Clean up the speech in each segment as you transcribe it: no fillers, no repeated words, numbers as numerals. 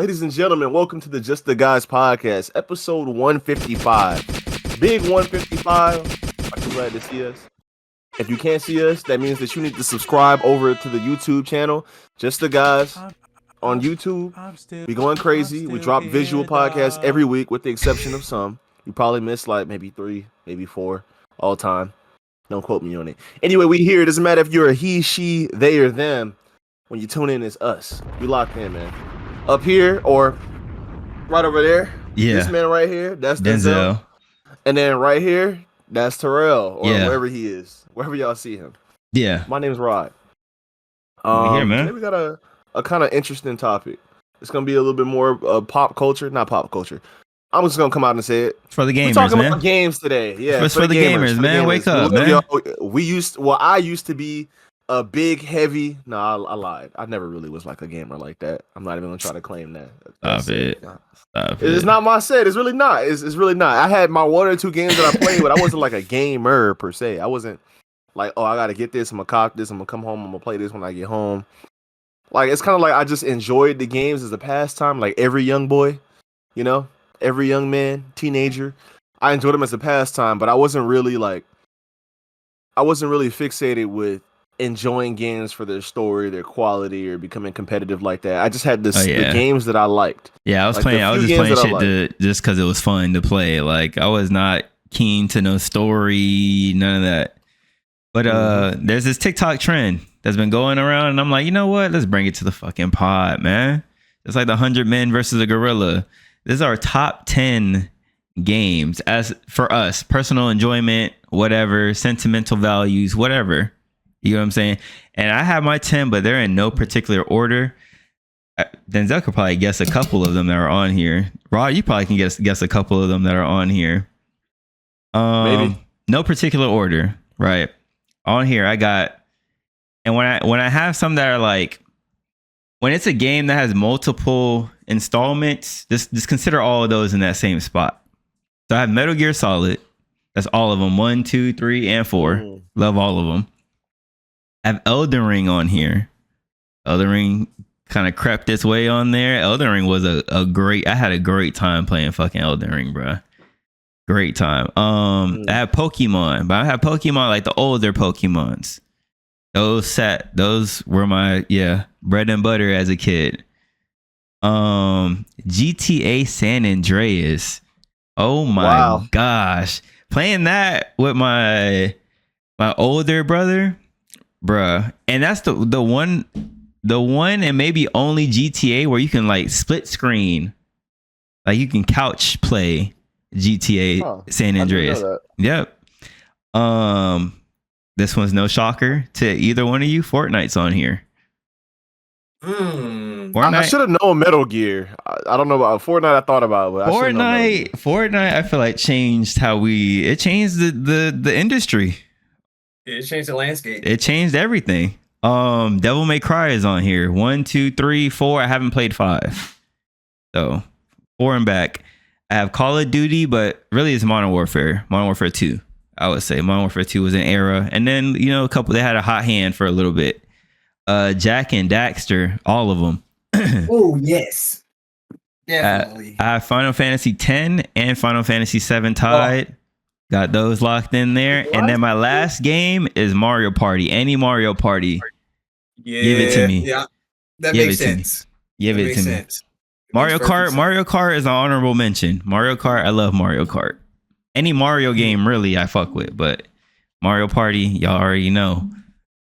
Ladies and gentlemen, welcome to the Just the Guys podcast, episode 155. Big 155. Are you glad to see us? If you can't see us, that means that you need to subscribe over to the YouTube channel, Just the Guys on YouTube. We going crazy. We drop visual podcasts every week with the exception of some. You probably missed like maybe 3, maybe 4 all time. Don't quote me on it. Anyway, we here. It doesn't matter if you're a he, she, they, or them. When you tune in, it's us. You locked in, man. Up here or right over there. Yeah. This man right here, that's Denzel. And then right here, that's Terrell or wherever he is. Wherever y'all see him. Yeah. My name's Rod. Here, man. Today we got a kind of interesting topic. It's going to be a little bit more pop culture. Not pop culture. I'm just going to come out and say it. For the gamers, We're talking man. about games today. Yeah. For the gamers, man. Wake up, man. I used to be a big, heavy. No, I lied. I never really was like a gamer like that. I'm not even gonna try to claim that. Stop it. It's not my set. It's really not. It's really not. I had my 1 or 2 games that I played, but I wasn't like a gamer per se. I wasn't like, oh, I gotta get this. I'm gonna cop this. I'm gonna come home. I'm gonna play this when I get home. Like it's kind of like I just enjoyed the games as a pastime. Like every young boy, you know, every young man, teenager, I enjoyed them as a pastime. But I wasn't really fixated with enjoying games for their story, their quality, or becoming competitive like that. I just had the games that I liked. Yeah, I was just playing shit just because it was fun to play. Like I was not keen to no story, none of that. But there's this TikTok trend that's been going around, and I'm like, you know what? Let's bring it to the fucking pod, man. It's like the 100 Men versus a gorilla. This is our top 10 games as for us, personal enjoyment, whatever, sentimental values, whatever. You know what I'm saying? And I have my 10, but they're in no particular order. Denzel could probably guess a couple of them that are on here. Rod, you probably can guess a couple of them that are on here. Maybe. No particular order, right? On here, I got, and when I have some that are like, when it's a game that has multiple installments, just consider all of those in that same spot. So I have Metal Gear Solid. That's all of them. 1, 2, 3, and 4. Love all of them. I have Elden Ring on here. Elden Ring kind of crept its way on there. Elden Ring was I had a great time playing fucking Elden Ring, bro. Great time. I have Pokemon, but I have Pokemon like the older Pokemons. Those were my bread and butter as a kid. GTA San Andreas. Oh my gosh. Playing that with my older brother. Bruh, and that's the one and maybe only GTA where you can like split screen, like you can couch play GTA San Andreas. Yep. This one's no shocker to either one of you. Fortnite's on here. I should have known Metal Gear. I don't know about Fortnite. I thought about it, but Fortnite. I feel like changed it changed the industry. It changed the landscape. It changed everything. Devil May Cry is on here. 1, 2, 3, 4. I haven't played 5. So 4 and back. I have Call of Duty, but really it's Modern Warfare. Modern Warfare 2. I would say Modern Warfare 2 was an era. And then, they had a hot hand for a little bit. Jack and Daxter, all of them. Oh, yes. Definitely. I have Final Fantasy 10 and Final Fantasy 7 tied. Oh. Got those locked in there. What? And then my last game is Mario Party. Any Mario Party. Yeah. Give it to me. Yeah. That makes sense. Give it to me. Mario Kart. Mario Kart is an honorable mention. Mario Kart. I love Mario Kart. Any Mario game really I fuck with. But Mario Party, y'all already know.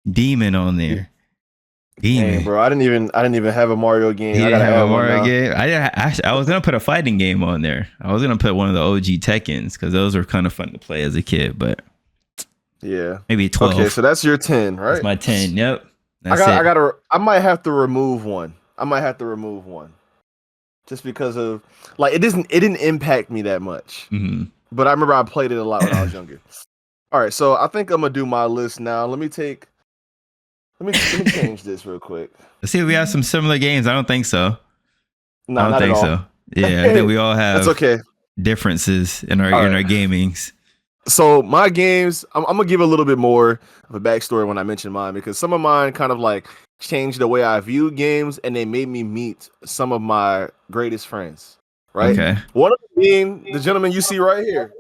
Demon on there. Demon. Dang, bro, I didn't even have a Mario game. I gotta have a Mario game. I was gonna put a fighting game on there. I was gonna put one of the OG Tekkens because those were kind of fun to play as a kid. But maybe 12. Okay, so that's your 10, right? That's my 10. Yep. I might have to remove one. Just because of like it didn't impact me that much. Mm-hmm. But I remember I played it a lot when I was younger. All right, so I think I'm gonna do my list now. Let me change this real quick. Let's see if we have some similar games. I don't think so. No, I don't think so. Yeah, I think we all have differences in our gamings. So my games, I'm gonna give a little bit more of a backstory when I mention mine because some of mine kind of like changed the way I view games, and they made me meet some of my greatest friends. Right. Okay. One of them being the gentleman you see right here.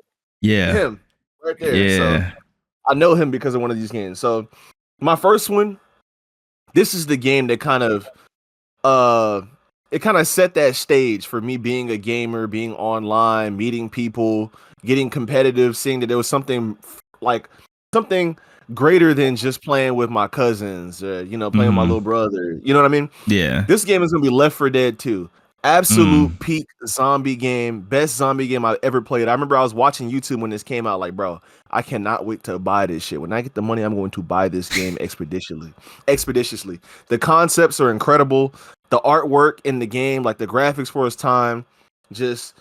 Yeah. Him right there. Yeah. So I know him because of one of these games. So my first one, this is the game that kind of it kind of set that stage for me being a gamer, being online, meeting people, getting competitive, seeing that there was something like something greater than just playing with my cousins, playing with my little brother. You know what I mean? Yeah. This game is gonna be Left 4 Dead 2. Absolute peak zombie game, best zombie game I've ever played. I remember I was watching YouTube when this came out, like, bro, I cannot wait to buy this shit. When I get the money, I'm going to buy this game expeditiously. The concepts are incredible. The artwork in the game, like the graphics for its time, it's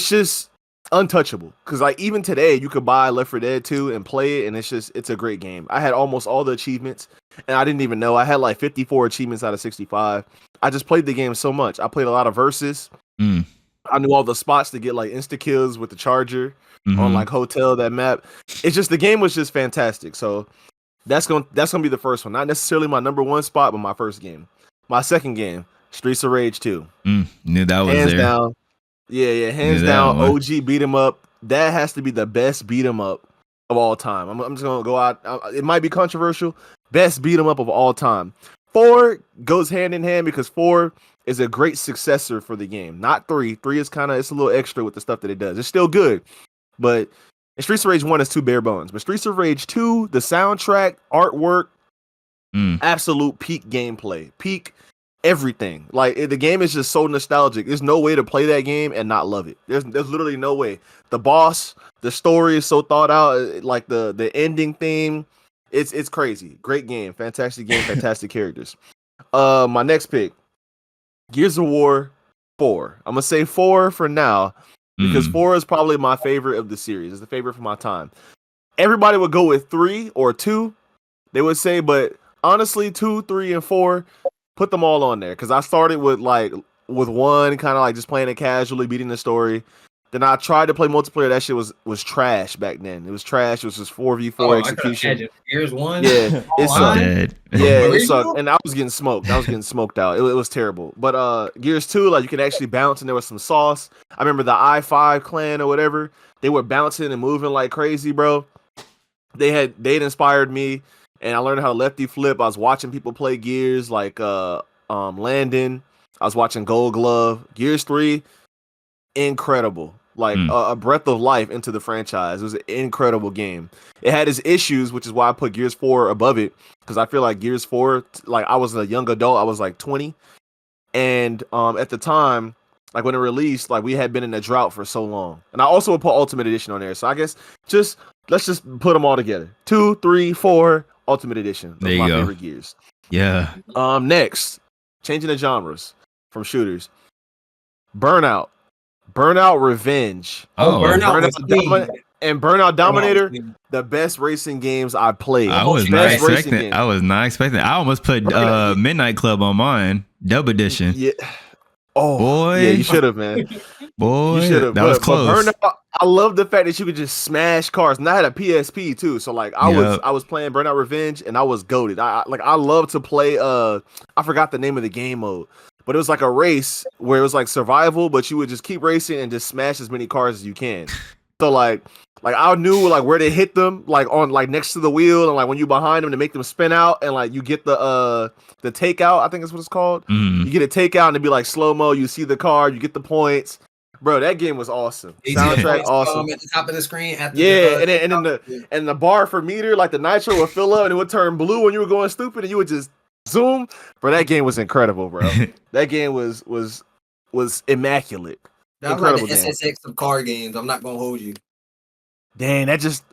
just untouchable. Because like even today, you could buy Left 4 Dead 2 and play it, and it's a great game. I had almost all the achievements, and I didn't even know I had like 54 achievements out of 65. I just played the game so much. I played a lot of versus. I knew all the spots to get like insta kills with the charger on like Hotel, that map. It's just the game was just fantastic. So that's gonna be the first one. Not necessarily my number one spot, but my first game. My second game, Streets of Rage 2. Knew that was hands there. down. Yeah, hands down. OG beat 'em up. That has to be the best beat 'em up of all time. I'm just gonna go out. It might be controversial. Best beat 'em up of all time. 4 goes hand in hand because 4 is a great successor for the game. Not 3. 3 is it's a little extra with the stuff that it does. It's still good, but Streets of Rage 1 is too bare bones. But Streets of Rage 2, the soundtrack, artwork, absolute peak gameplay, peak everything. Like the game is just so nostalgic. There's no way to play that game and not love it. There's literally no way. The boss, the story is so thought out. Like the ending theme, it's crazy. Great game, fantastic game, fantastic characters. My next pick, Gears of War 4. I'm gonna say 4 for now because 4 is probably my favorite of the series. It's the favorite for my time. Everybody would go with 3 or 2. They would say, but honestly, 2, 3, and 4, put them all on there because I started with 1, kind of like just playing it casually, beating the story. Then I tried to play multiplayer. That shit was trash back then. It was trash. It was just 4v4 execution. Here's one. Yeah, it sucked. Yeah, it sucked. And I was getting smoked. Out. It was terrible. But Gears 2, like you could actually bounce, and there was some sauce. I remember the I-5 clan or whatever. They were bouncing and moving like crazy, bro. They'd inspired me, and I learned how to lefty flip. I was watching people play Gears like Landon. I was watching Gold Glove. Gears 3, incredible. Like a breath of life into the franchise. It was an incredible game. It had its issues, which is why I put Gears 4 above it, because I feel like Gears 4, like I was a young adult. I was like 20, and at the time, like when it released, like we had been in a drought for so long. And I also would put Ultimate Edition on there. So I guess let's just put them all together. 2, 3, 4, Ultimate Edition. Those there you my go. favorite Gears. Yeah. Next, changing the genres from shooters. Burnout Revenge. Burnout Dominator, the best racing games I played. I was not expecting. I almost put Midnight Club on mine, Dub Edition. Yeah. Oh, boy. Yeah, you should have, man. Boy, you should have. That was close. But Burnout, I love the fact that you could just smash cars. And I had a PSP too, so like I was playing Burnout Revenge, and I was goated. I love to play. I forgot the name of the game mode, but it was like a race where it was like survival, but you would just keep racing and just smash as many cars as you can. So like I knew like where to hit them, like on like next to the wheel, and like when you behind them to make them spin out, and like you get the takeout, I think that's what it's called. You get a takeout and it'd be like slow mo. You see the car, you get the points. Bro, that game was awesome. Soundtrack awesome. At the top of the screen. And then the bar for meter, like the nitro would fill up and it would turn blue when you were going stupid, and you would just zoom. Bro, that game was incredible, bro. That game was immaculate. That was like the SSX of car games. I'm not gonna hold you. Dang, that just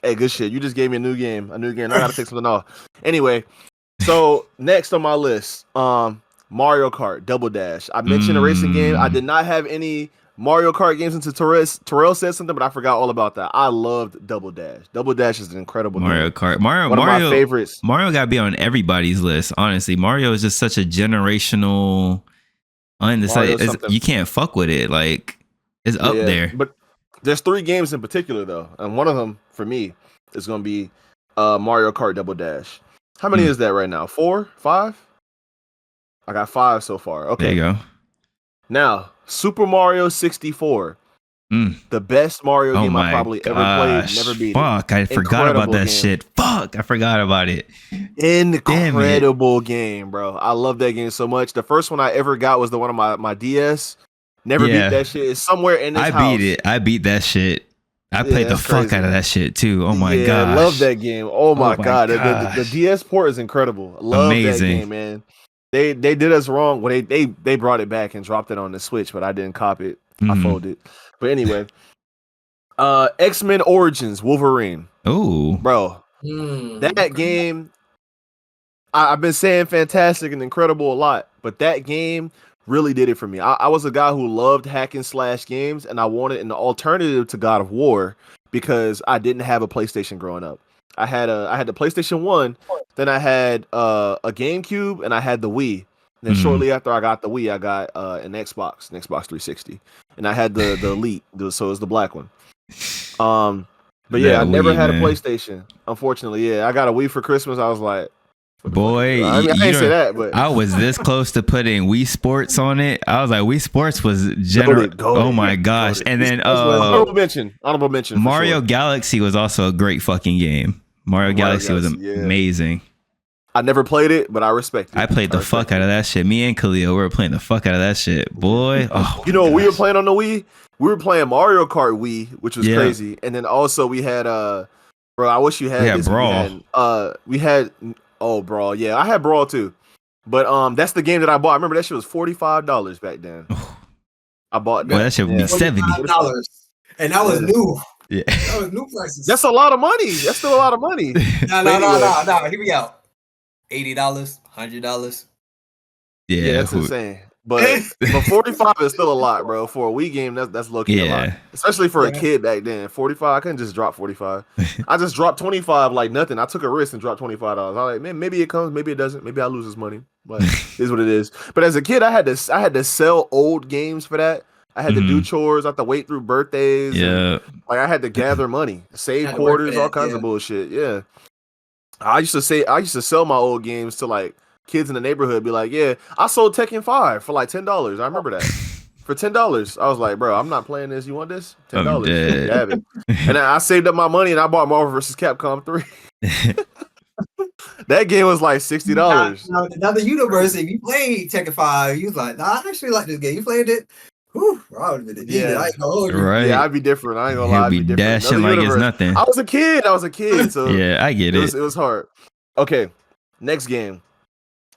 hey, good shit. You just gave me a new game. I gotta take something off. Anyway, so next on my list, Mario Kart Double Dash. I mentioned a racing game. I did not have any Mario Kart games until Terrell said something, but I forgot all about that. I loved Double Dash. Double Dash is an incredible Mario game. Kart. One of my favorites. Mario got to be on everybody's list. Honestly, Mario is just such a generational. You can't fuck with it. Like it's up there. But there's 3 games in particular though, and one of them for me is gonna be Mario Kart Double Dash. How many is that right now? 4, 5? I got 5 so far. Okay. There you go. Now, Super Mario 64. The best Mario game I probably ever played. Never beat it. Fuck, I forgot about that shit. Fuck, I forgot about it. Incredible game, bro. I love that game so much. The first one I ever got was the one on my DS. Never beat that shit. It's somewhere in this house. I beat it. I beat that shit. I played the fuck out of that shit too. Oh my god. I love that game. Oh my god. The DS port is incredible. I love that game, man. They did us wrong. Well, they brought it back and dropped it on the Switch, but I didn't cop it. I folded. But anyway, X-Men Origins Wolverine. Oh, bro, that game. I've been saying fantastic and incredible a lot, but that game really did it for me. I was a guy who loved hack and slash games, and I wanted an alternative to God of War because I didn't have a PlayStation growing up. I had the PlayStation 1, then I had a GameCube, and I had the Wii. And then shortly after I got the Wii, I got an Xbox 360, and I had the Elite, so it was the black one. But yeah, I never had a PlayStation. Unfortunately, yeah, I got a Wii for Christmas. I was like, boy, I didn't say that, but I was this close to putting Wii Sports on it. I was like, Wii Sports was general. Oh my gosh! And then honorable mention. Mario Galaxy was also a great fucking game. Mario Galaxy was amazing. I never played it, but I respect it. I played the fuck out of that shit. Me and Khalil, we were playing the fuck out of that shit, boy. Oh, you know what we were playing on the Wii? We were playing Mario Kart Wii, which was crazy. And then also we had bro, I wish you had this. Brawl. We had Brawl. Yeah, I had Brawl too. But that's the game that I bought. I remember that shit was $45 back then. I bought that. Well, that shit would be $70. And that was new. Yeah. That was new prices. That's a lot of money. That's still a lot of money. No. Hear me out. $80, $100. Yeah, that's insane. But 45 is still a lot, bro. For a Wii game, that's low key a lot. Especially for a kid back then. 45, I couldn't just drop 45. I just dropped 25 like nothing. I took a risk and dropped $25. I was like, man, maybe it comes, maybe it doesn't. Maybe I lose this money. But it is what it is. But as a kid, I had to sell old games for that. I had to do chores. I had to wait through birthdays. Yeah. Like I had to gather money, save quarters, all kinds of bullshit. Yeah. I used to sell my old games to like kids in the neighborhood. Be like, yeah, I sold Tekken 5 for like $10. I remember that. For $10. I was like, bro, I'm not playing this. You want this? $10. You have it. And I saved up my money and I bought Marvel vs. Capcom 3. That game was like $60. Now, another universe, if you played Tekken 5, you was like, nah, I actually like this game. You played it? Whew, I would have been I ain't gonna hold you. Right. Yeah, I'd be different. I ain't gonna lie. I'd be different. Dashing like it's nothing. I was a kid. So yeah, I get it. It was hard. Okay, next game.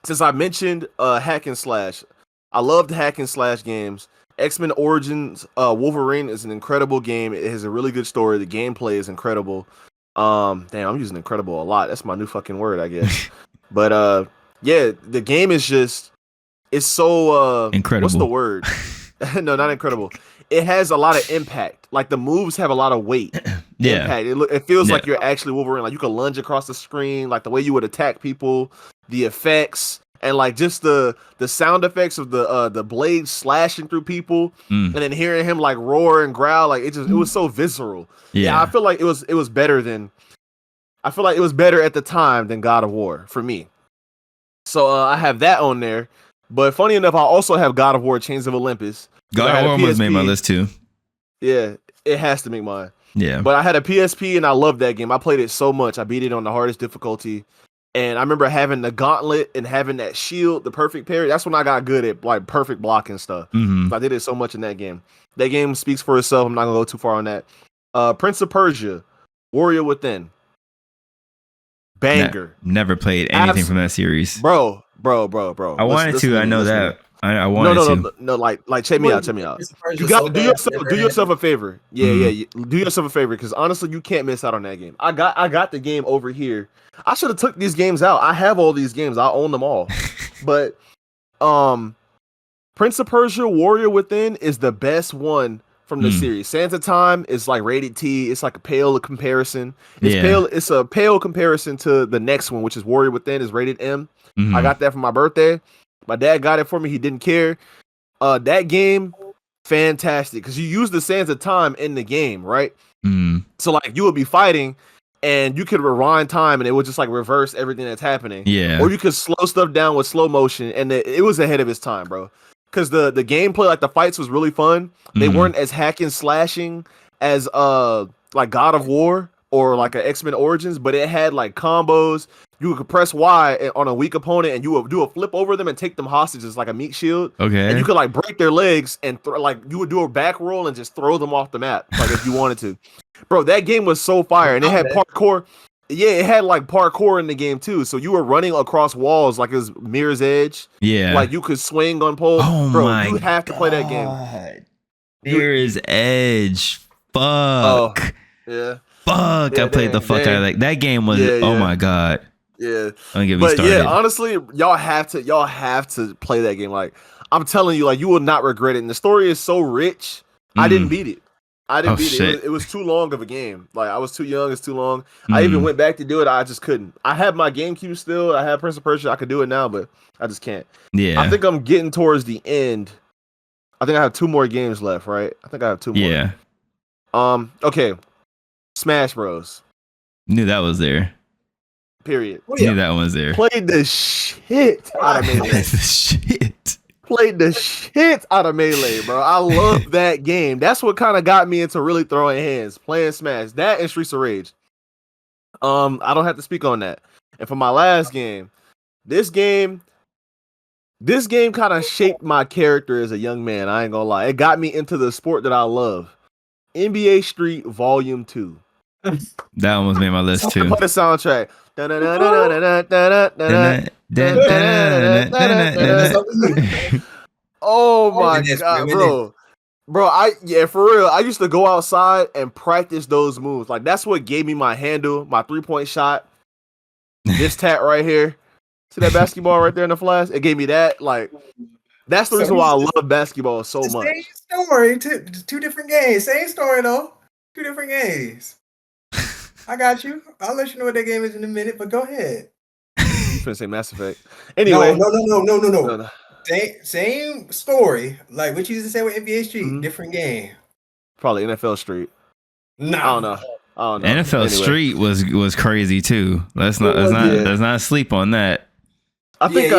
Since I mentioned hack and slash, I loved hack and slash games. X-Men Origins Wolverine is an incredible game. It has a really good story. The gameplay is incredible. Damn, I'm using incredible a lot. That's my new fucking word, I guess. But yeah, the game is just it's so incredible. What's the word? No, not incredible. It has a lot of impact. Like the moves have a lot of weight. Yeah, impact. It feels like you're actually Wolverine. Like you can lunge across the screen. Like the way you would attack people, the effects, and like just the sound effects of the blades slashing through people, and then hearing him like roar and growl. Like it was so visceral. Yeah, I feel like it was better than. I feel like it was better at the time than God of War for me. So I have that on there. But funny enough, I also have God of War Chains of Olympus. God of War almost made my list too. Yeah, it has to make mine. Yeah. But I had a PSP and I loved that game. I played it so much. I beat it on the hardest difficulty. And I remember having the gauntlet and having that shield, the perfect parry. That's when I got good at like perfect blocking stuff. I did it so much in that game. That game speaks for itself. I'm not going to go too far on that. Prince of Persia, Warrior Within. Banger. Never played anything from that series. Bro. I wanted to. I know that. I wanted to. No. Like, check me out. You got do yourself a favor. Yeah. Do yourself a favor because honestly, you can't miss out on that game. I got the game over here. I should have took these games out. I have all these games. I own them all. But, Prince of Persia: Warrior Within is the best one from the series. Sands of Time is like rated T. It's like a pale comparison. It's a pale comparison to the next one, which is Warrior Within is rated M. I got that for my birthday. My dad got it for me. He didn't care. That game, fantastic. Because you use the Sands of Time in the game, right? So like you would be fighting and you could rewind time and it would just like reverse everything that's happening. Yeah. Or you could slow stuff down with slow motion, and it was ahead of its time, bro. Because the gameplay, like the fights, was really fun. They weren't as hack and slashing as like God of War or like an X-Men Origins, but it had like combos. You could press Y on a weak opponent, and you would do a flip over them and take them hostages like a meat shield. Okay. And you could like break their legs and like you would do a back roll and just throw them off the map, like if you wanted to. Bro, that game was so fire, and it had parkour. Yeah, it had like parkour in the game too. So you were running across walls like it was Mirror's Edge. Yeah. Like you could swing on poles. Oh bro, my you have to play that game. Mirror's Edge. Fuck. Oh, yeah. Fuck. I played the fuck out of that. That game was oh my god. Yeah. Don't get me started. Yeah, honestly, y'all have to play that game. Like, I'm telling you, like, you will not regret it. And the story is so rich. I didn't beat it. It was too long of a game. Like, I was too young. It's too long. I even went back to do it. I just couldn't. I have my GameCube still. I have Prince of Persia. I could do it now, but I just can't. Yeah. I think I'm getting towards the end. I think I have 2 more games left, right? I think I have 2 more. Yeah. Okay. Smash Bros. Knew that was there. Period. Knew that one was there. Played the shit out of Melee. Played the shit out of Melee, bro. I love that game. That's what kind of got me into really throwing hands, playing Smash. That and Streets of Rage. I don't have to speak on that. And for my last game, this game kind of shaped my character as a young man. I ain't gonna lie. It got me into the sport that I love. NBA Street Volume 2. That almost made my list too. Play the soundtrack. Oh my god, bro. For real. I used to go outside and practice those moves. Like that's what gave me my handle, my 3-point shot. This tat right here. See that basketball right there in the flash? It gave me that. Like that's the reason why I love basketball so much. Same story, 2 different games. Same story though. 2 different games. I got you. I'll let you know what that game is in a minute, but go ahead. You finna say Mass Effect. Anyway. No. Same story. Like what you used to say with NBA Street, different game. Probably NFL Street. No. I don't know. NFL Street was crazy too. Let's not sleep on that. I think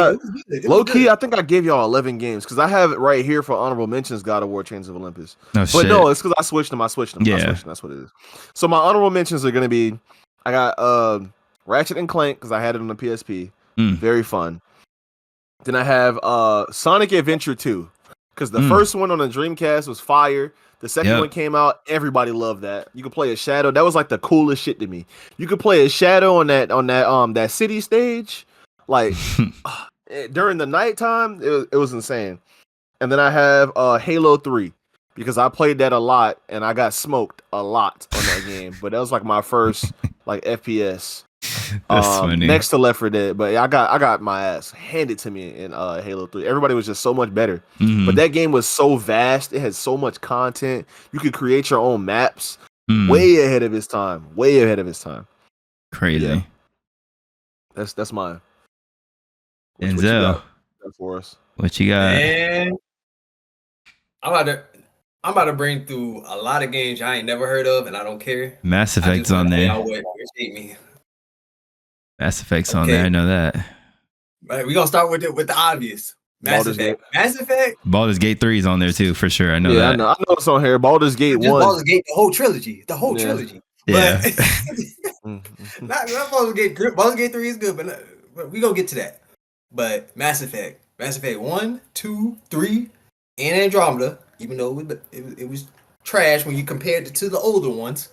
low key, I think I gave y'all 11 games because I have it right here for honorable mentions. God of War: Chains of Olympus. But no, it's because I switched them. Yeah, that's what it is. So my honorable mentions are gonna be, I got Ratchet and Clank because I had it on the PSP. Very fun. Then I have Sonic Adventure 2 because the first one on the Dreamcast was fire. The second one came out, everybody loved that. You could play a Shadow. That was like the coolest shit to me. You could play a Shadow on that city stage. Like during the nighttime, it was insane. And then I have Halo 3 because I played that a lot and I got smoked a lot on that game. But that was like my first like FPS. That's funny. Next to Left 4 Dead, but I got my ass handed to me in Halo 3. Everybody was just so much better. But that game was so vast. It had so much content. You could create your own maps. Way ahead of its time. Crazy. Yeah. That's mine. Denzel, for us. What you got? Man, I'm about to bring through a lot of games I ain't never heard of, and I don't care. Mass Effect's on there. Appreciate me. Mass Effect's on there. I know that. Right, we're gonna start with the obvious. Mass Effect. Baldur's Gate 3 is on there too, for sure. I know that. I know it's on here. Baldur's Gate 1. Baldur's Gate, the whole trilogy. Yeah. But not Baldur's Gate. Baldur's Gate 3 is good, but we gonna get to that. But Mass Effect 1, 2, 3, and Andromeda, even though it was trash when you compared it to the older ones,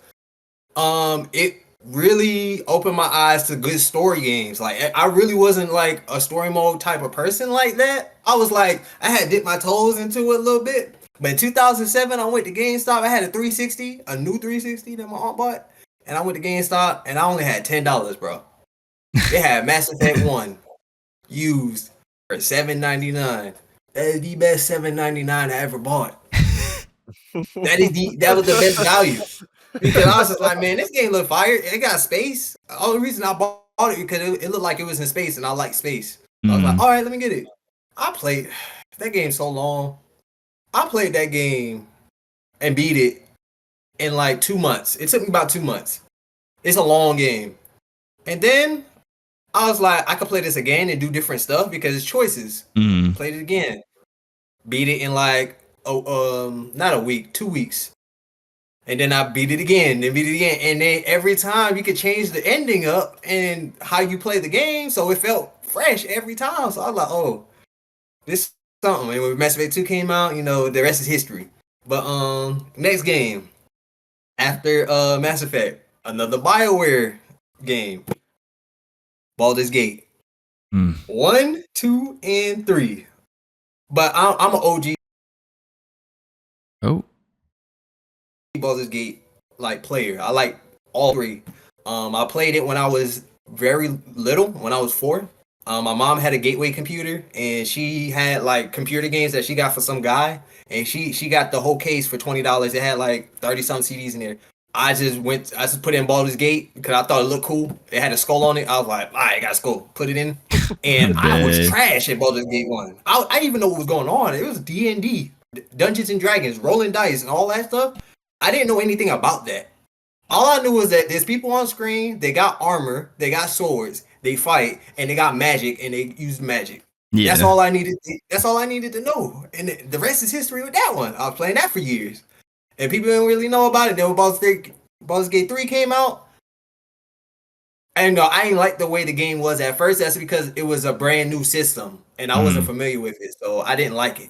it really opened my eyes to good story games. Like I really wasn't like a story mode type of person like that. I was like, I had dipped my toes into it a little bit. But in 2007, I went to GameStop. I had a 360, a new 360 that my aunt bought, and I went to GameStop and I only had $10, bro. They had Mass Effect 1 used for $7.99. That is the best $7.99 I ever bought. That was the best value. Because I was just like, man, this game look fire. It got space. The only reason I bought it because it looked like it was in space, and I like space. So I was like, all right, let me get it. I played that game so long. I played that game and beat it in like 2 months. It took me about 2 months. It's a long game. And then I was like, I could play this again and do different stuff because it's choices. Played it again. Beat it in like not a week, 2 weeks. And then I beat it again, then beat it again. And then every time you could change the ending up and how you play the game. So it felt fresh every time. So I was like, oh, this is something. And when Mass Effect 2 came out, the rest is history. But next game. After Mass Effect, another BioWare game. Baldur's Gate. 1, 2, and 3. But I'm an OG. Oh. Baldur's Gate player. I like all three. I played it when I was very little, when I was 4. My mom had a Gateway computer, and she had computer games that she got for some guy, and she got the whole case for $20. It had 30 some CDs in there. I just put in Baldur's Gate because I thought it looked cool. It had a skull on it. I was like, all right, got a skull. Put it in, and I was trash at Baldur's Gate 1. I didn't even know what was going on. It was D&D, Dungeons and Dragons, rolling dice, and all that stuff. I didn't know anything about that. All I knew was that there's people on screen, they got armor, they got swords, they fight, and they got magic, and they use magic. Yeah. That's all I needed. That's all I needed to know. And the rest is history with that one. I was playing that for years. And people didn't really know about it. Then when Baldur's Gate 3 came out, and I didn't like the way the game was at first. That's because it was a brand new system, and I wasn't familiar with it, so I didn't like it.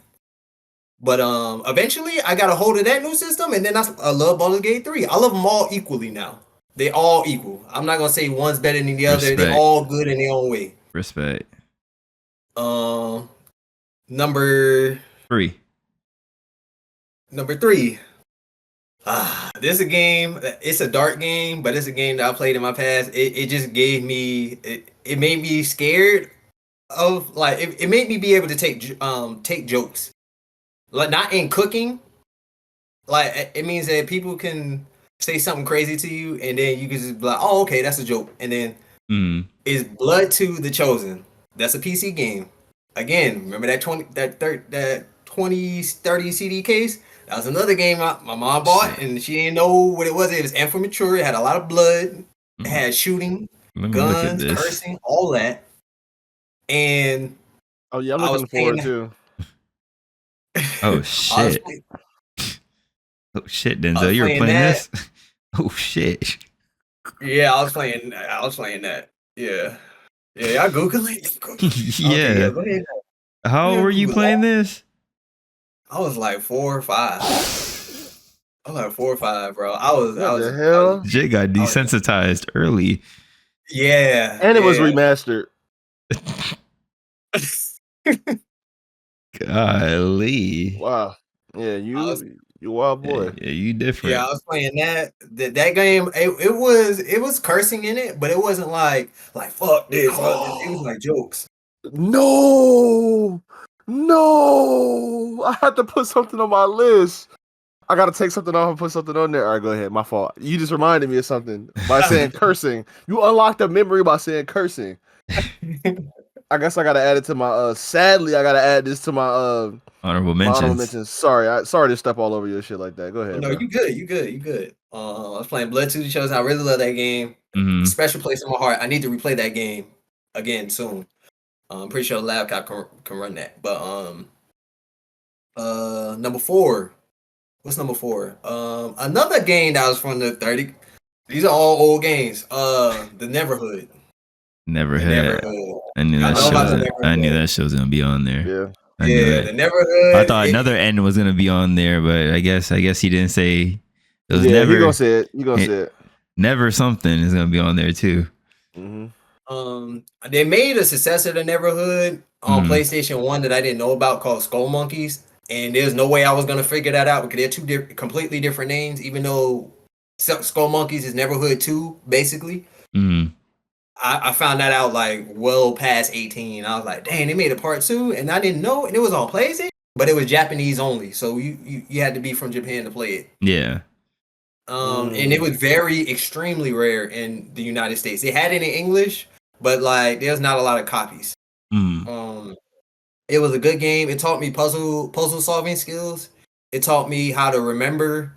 But eventually, I got a hold of that new system, and then I love Baldur's Gate 3. I love them all equally now. They all equal. I'm not gonna say one's better than the other. They're all good in their own way. Respect. Number 3. Number 3. This is a game. It's a dark game, but it's a game that I played in my past. It just gave me. It made me scared of it made me be able to take jokes. Not in cooking. It means that people can say something crazy to you, and then you can just be like, "Oh, okay, that's a joke." And then it's Blood 2: The Chosen. That's a PC game. Again, remember that 2030 CD case? That was another game my mom bought, and she didn't know what it was. It was info mature. It had a lot of blood. It had shooting, guns, cursing, all that. And oh yeah, I'm looking forward to. Oh shit! Oh shit, Denzel, you were playing this? Oh shit! Yeah, I was playing that. Yeah, I Googled it. Yeah. Okay, go ahead. How old were you playing this? I was like 4 or 5. I was like 4 or 5, bro. What the hell? Jay got desensitized early. Yeah, and it was remastered. Golly! Wow. Yeah, you wild boy. Yeah, you different. Yeah, I was playing that game. It was cursing in it, but it wasn't like fuck this. It was like jokes. No, I had to put something on my list. I gotta take something off and put something on there. All right, go ahead. My fault. You just reminded me of something by saying cursing. You unlocked a memory by saying cursing. I guess I gotta add it to my. Sadly, I gotta add this to my honorable mentions. Sorry to step all over your shit like that. Go ahead. No, you good. I was playing Blood 2: The Chosen. I really love that game. Special place in my heart. I need to replay that game again soon. I'm pretty sure the laptop can run that. But number 4. What's number 4? Another game that was from the 30. These are all old games. The Neverhood. Neverhood. I knew that show was gonna be on there. Yeah. The Neverhood. I thought another end was gonna be on there, but I guess he didn't say it was never. You gonna say it. You gonna say it. Never something is gonna be on there too. They made a successor to Neverhood on PlayStation 1 that I didn't know about called Skull Monkeys, and there's no way I was gonna figure that out because they're completely different names. Even though Skull Monkeys is Neverhood 2, basically. I found that out well past 18. I was like, dang, they made a part 2, and I didn't know, and it was on PlayStation, but it was Japanese only, so you had to be from Japan to play it. Yeah. And it was extremely rare in the United States. They had it in English, but there's not a lot of copies. It was a good game. It taught me puzzle solving skills. It taught me how to remember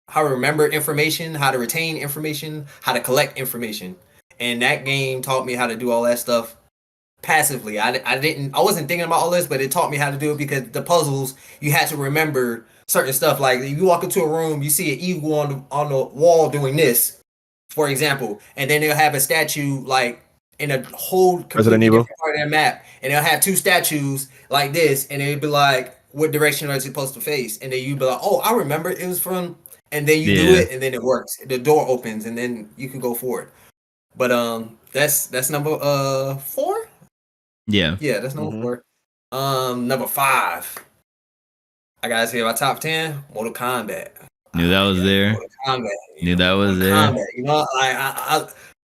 how to remember information, how to retain information, how to collect information. And that game taught me how to do all that stuff passively. I wasn't thinking about all this, but it taught me how to do it because the puzzles, you had to remember certain stuff. Like if you walk into a room, you see an eagle on the wall doing this, for example, and then they'll have a statue like in a whole completely different part of their map, and they'll have two statues like this, and it'd be like, what direction are you supposed to face? And then you'd be like, oh, I remember it was from, and then you do it, and then it works. The door opens, and then you can go forward. But that's number 4. Yeah, that's number 4. Number 5. I gotta say, my top 10, Mortal Kombat. Knew that was there. Mortal Kombat. Knew that was there. Kombat, you know, like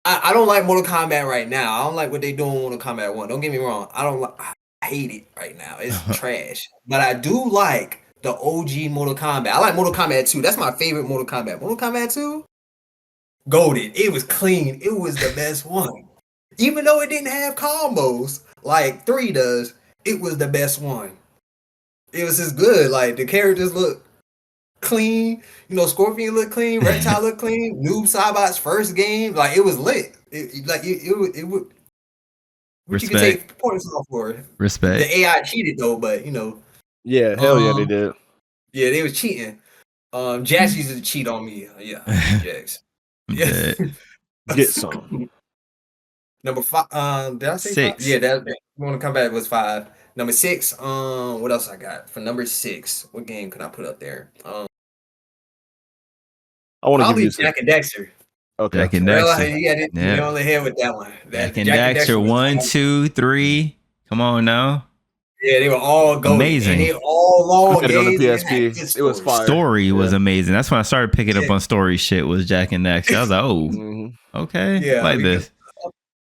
I don't like Mortal Kombat right now. I don't like what they doing in Mortal Kombat 1. Don't get me wrong. I hate it right now. It's trash. But I do like the OG Mortal Kombat. I like Mortal Kombat 2. That's my favorite Mortal Kombat. Mortal Kombat 2, golden. It was clean. It was the best one. Even though it didn't have combos like 3 does, it was the best one. It was just good. Like the characters look clean. You know, Scorpion looked clean. Reptile looked clean. Noob Saibot's first game, like it was lit. It would. What you can take points off for. Respect. The AI cheated though, but you know. Yeah, hell yeah, they did. Yeah, they was cheating. Jax used to cheat on me. Yeah, Jax. Yeah. Get some. Number 5. Did I say 6? 5? Yeah, that Mortal Kombat was 5. Number 6. What else I got for number 6? What game could I put up there? I want to give you Jack and Dexter. Okay. Jack and Dexter. You on the head with that one. Jack and Dexter 1, 2, 3. Come on now. Yeah, they were all golden. Amazing. And they were all long games. On the PSP. It was fire. Story was amazing. That's when I started picking up on story shit. Was Jack and Dexter. I was like, oh, okay, yeah, like this.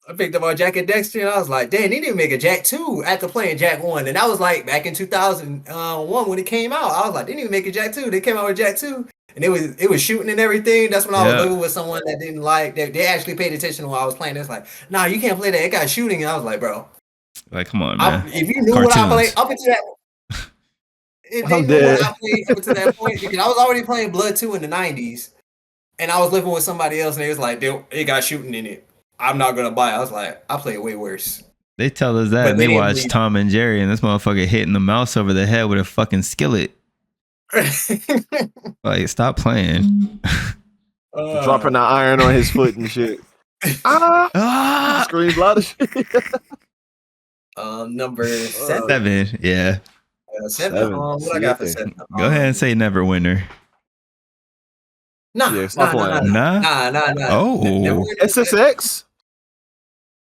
I picked up on Jack and Dexter, and I was like, damn, they didn't make a Jack 2 after playing Jack 1. And that was like back in 2001 when it came out. I was like, they didn't even make a Jack 2. They came out with Jack 2. And it was shooting and everything. That's when I was living with someone that didn't like that. They actually paid attention while I was playing. It's like, nah, you can't play that. It got shooting. And I was like, bro. Like, come on, man. If you knew what I played up until that, if they knew what I played up to that point, because I was already playing Blood 2 in the 90s, and I was living with somebody else, and they was like, it got shooting in it. I'm not gonna buy it. I was like, I play way worse. They tell us that, and they watch Tom and Jerry, and this motherfucker hitting the mouse over the head with a fucking skillet. Like, stop playing. Dropping the iron on his foot and shit. Screams loud as shit. Number 7. 7, yeah. 7. What I got for 7? Go ahead and say Neverwinter. Nah. Oh, SSX.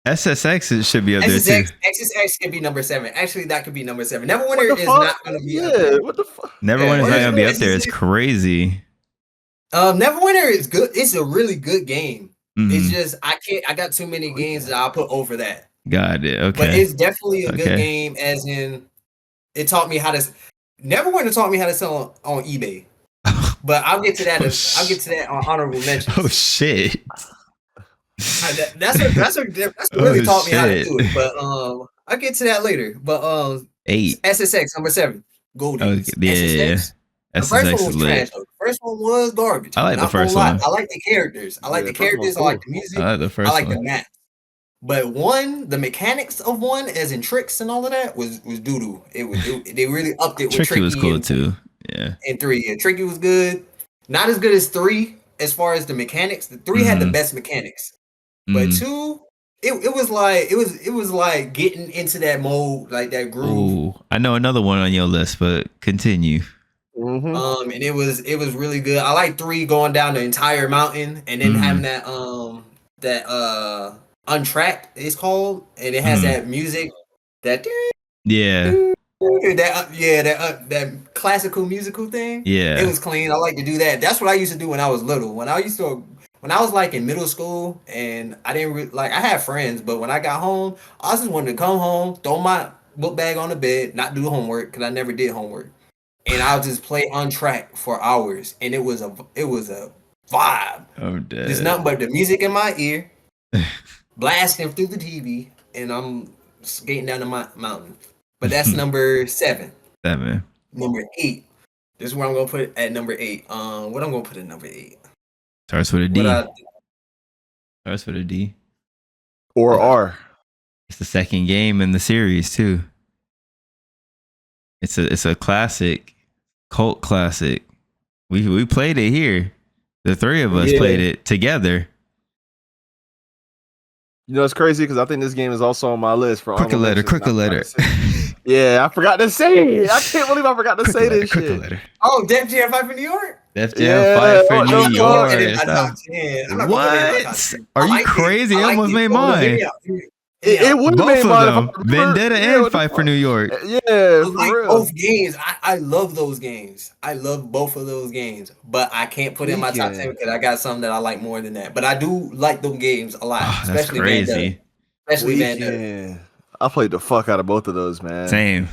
SSX it should be up there too. SSX could be number 7. Actually, that could be number 7. Neverwinter is not going to be up there. What the fuck? Neverwinter is not going to be up there. It's crazy. Neverwinter is good. It's a really good game. Mm-hmm. It's just I got too many games that I'll put over that. Got it. Okay. But it's definitely a good game, as in it taught me how to. Neverwinter taught me how to sell on eBay. But I'll get to that. I'll get to that on honorable mentions. Oh shit! That's what really taught me how to do it. But I'll get to that later. But 8 SSX number 7 Golden. SSX. The first one was trash. The first one was garbage. I like the first one. I like the characters. I like the characters. I like the music. I like the first one. I like the map. But the mechanics of 1, as in tricks and all of that, was doo doo. They really upped it. Tricky was cool too. Yeah. And 3, yeah, Tricky was good. Not as good as 3 as far as the mechanics. The 3 had the best mechanics, but 2, it was like getting into that mode, like that groove. Ooh, I know another one on your list, but continue. And it was really good. I like 3 going down the entire mountain and then having that Untracked it's called, and it has that music that that classical musical thing. Yeah, it was clean. I like to do that. That's what I used to do when I was little. When I was like in middle school, and I didn't I had friends, but when I got home, I just wanted to come home, throw my book bag on the bed, not do homework because I never did homework, and I'll just play Untracked for hours, and it was a vibe. Oh, damn. There's nothing but the music in my ear. Blasting through the TV, and I'm skating down the mountain. But that's number 7. Number Number 8. This is where I'm gonna put it at number 8. What I'm gonna put at number 8? Starts with a D. Starts with a D. Or R. It's the second game in the series too. It's a classic, cult classic. We played it here. The three of us played it together. You know, it's crazy because I think this game is also on my list for Crooked Letter. Yeah, I forgot to say it. I can't believe I forgot to say this shit. Letter. Oh, Def Jam 5 for New York? Def Jam 5 for New York. What? Are you crazy? I almost made mine. It would have made mine. Vendetta and Fight for New York. Yeah, for real. Both games. I love those games. I love both of those games. But I can't put in my top 10 because I got some that I like more than that. But I do like those games a lot. Oh, that's crazy. Especially Vendetta. I played the fuck out of both of those, man. Same.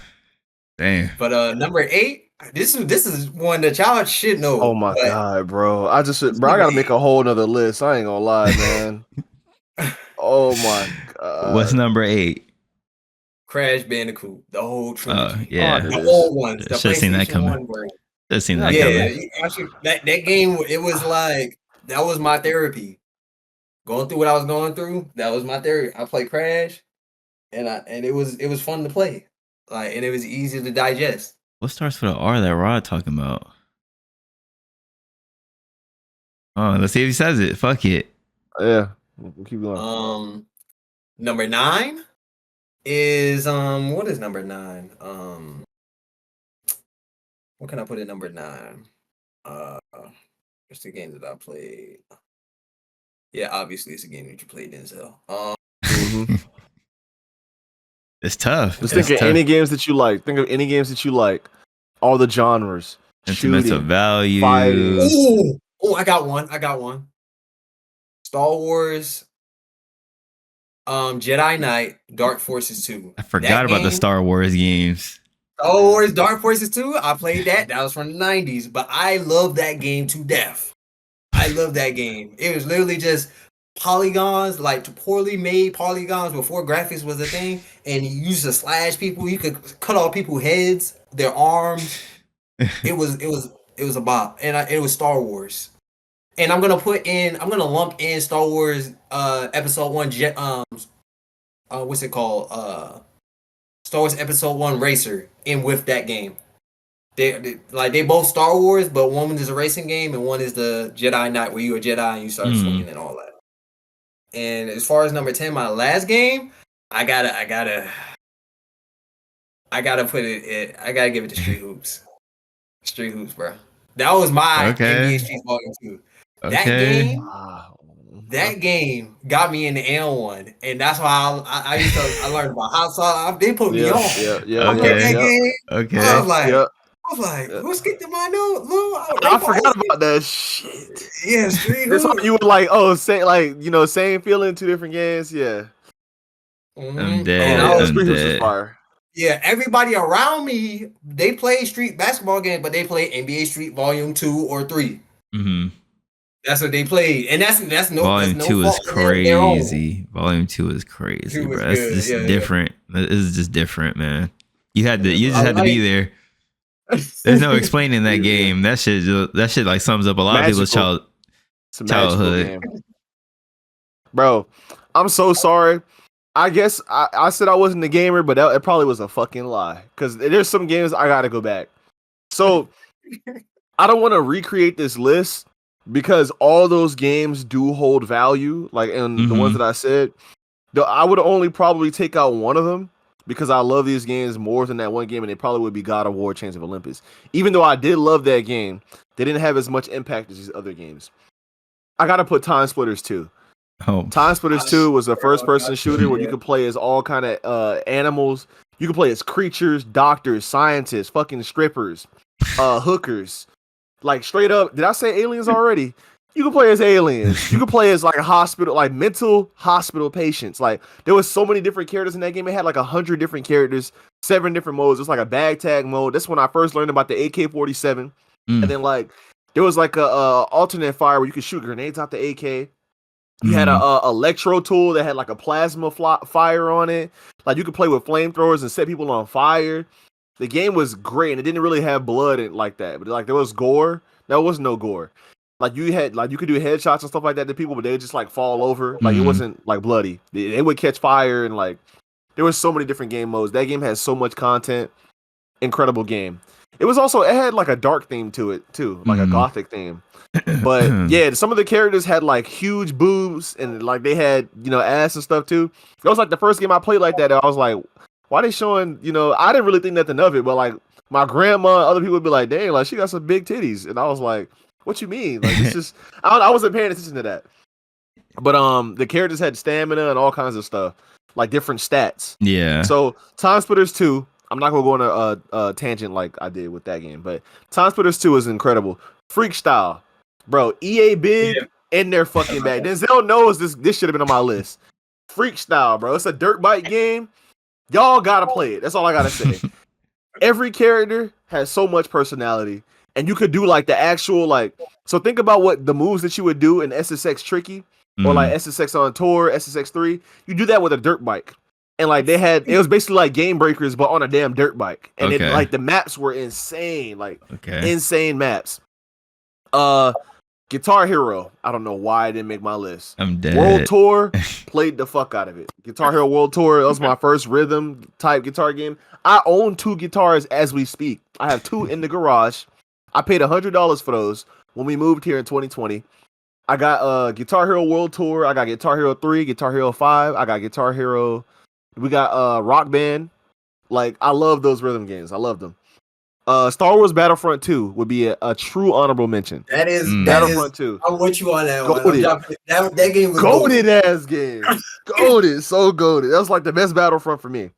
But number 8, this is one that y'all should know. Oh my god, bro! I gotta make a whole nother list. I ain't gonna lie, man. Oh my god! What's number 8? Crash Bandicoot, the whole trilogy. Yeah, the old ones. Should have seen that coming. Actually, that game, it was like that was my therapy. Going through what I was going through, that was my therapy. I played Crash, and it was fun to play, and it was easy to digest. What starts with an R that Rod talking about? Oh, let's see if he says it. Fuck it. Yeah, we'll keep going. Number 9 is what is number 9? What can I put at number 9? What's the game that I played? Yeah, obviously it's a game that you played, Denzel. It's tough. Just think of any games that you like. Think of any games that you like. All the genres. Sentimental value. Oh, I got one. Star Wars, Jedi Knight, Dark Forces 2. I forgot about the Star Wars games. Star Wars Dark Forces 2, I played that. That was from the 90s, but I love that game to death. I love that game. It was literally just polygons, like poorly made polygons before graphics was a thing, and you used to slash people. You could cut off people's heads, their arms. It was a bop, and it was Star Wars. And I'm gonna lump in Star Wars Episode 1 what's it called? Star Wars Episode 1 Racer in with that game. They both Star Wars, but one is a racing game and one is the Jedi Knight where you're a Jedi and you start swinging and all that. And as far as number 10, my last game, I gotta put it. I gotta give it to Street Hoops. Street Hoops, bro. That was my NBA Street Volume 2. That game got me in the N1, and that's why I learned about hot sauce. They put me on. Okay. I was like, who's getting my new? I forgot about that shit. Yeah, Street Hoops. You were like, same feeling, 2 different games. Yeah. I'm dead. Street Hoops was fire. Yeah, everybody around me, they play street basketball games, but they play NBA Street Volume 2 or 3. Mm-hmm. That's what they played, and that's no. Volume that's 2 no is crazy. Volume 2 is crazy, bro. That's just different. This is just different, man. You just had to be there. There's no explaining that game. That shit like sums up a lot of people's childhood. Bro, I'm so sorry. I guess I said I wasn't a gamer, but it probably was a fucking lie. Because there's some games I gotta go back. So I don't want to recreate this list because all those games do hold value. Like in the ones that I said, I would only probably take out one of them because I love these games more than that one game, and it probably would be God of War: Chains of Olympus. Even though I did love that game, they didn't have as much impact as these other games. I gotta put Time Splitters 2. Time Splitters 2 was a first-person shooter where you could play as all kind of animals. You could play as creatures, doctors, scientists, fucking strippers, hookers. Like straight up, did I say aliens already? You could play as aliens. You could play as like a hospital, like mental hospital patients. Like there was so many different characters in that game. It had like 100 different characters, 7 different modes. It's like a bag tag mode. That's when I first learned about the AK-47. And then like there was like a alternate fire where you could shoot grenades out the AK. You had a electro tool that had like a plasma fire on it. Like you could play with flamethrowers and set people on fire. The game was great, and it didn't really have blood in like that. But like there was gore. There was no gore. Like you could do headshots and stuff like that to people, but they would just like fall over. Like it wasn't like bloody. They would catch fire and like there was so many different game modes. That game has so much content. Incredible game. It had like a dark theme to it too, like a gothic theme. But yeah, some of the characters had like huge boobs and like they had, ass and stuff too. It was like the first game I played like that. And I was like, why they showing, I didn't really think nothing of it, but like my grandma, other people would be like, dang, like she got some big titties. And I was like, what you mean? Like it's just I wasn't paying attention to that. But the characters had stamina and all kinds of stuff, like different stats. Yeah. So Time Splitters 2, I'm not gonna go on a tangent like I did with that game, but Time Splitters 2 is incredible. Freak style. Bro, EA big in their fucking bag. Denzel knows this should have been on my list. Freak style, bro. It's a dirt bike game. Y'all gotta play it. That's all I gotta say. Every character has so much personality, and you could do like the actual like. So think about what the moves that you would do in SSX Tricky or like SSX on Tour, SSX 3. You do that with a dirt bike, and like it was basically like Game Breakers but on a damn dirt bike, and it like the maps were insane, like insane maps. Guitar Hero, I don't know why I didn't make my list. I'm dead. World Tour, played the fuck out of it. Guitar Hero World Tour, that was my first rhythm type guitar game. I own 2 guitars as we speak. I have 2 in the garage. I paid $100 for those when we moved here in 2020. I got Guitar Hero World Tour. I got Guitar Hero 3, Guitar Hero 5. I got Guitar Hero. We got Rock Band. Like, I love those rhythm games. I love them. Star Wars Battlefront 2 would be a true honorable mention. That is Battlefront 2. I'm with you on that one. That game was goated ass game. Goated, so goated. That was like the best Battlefront for me.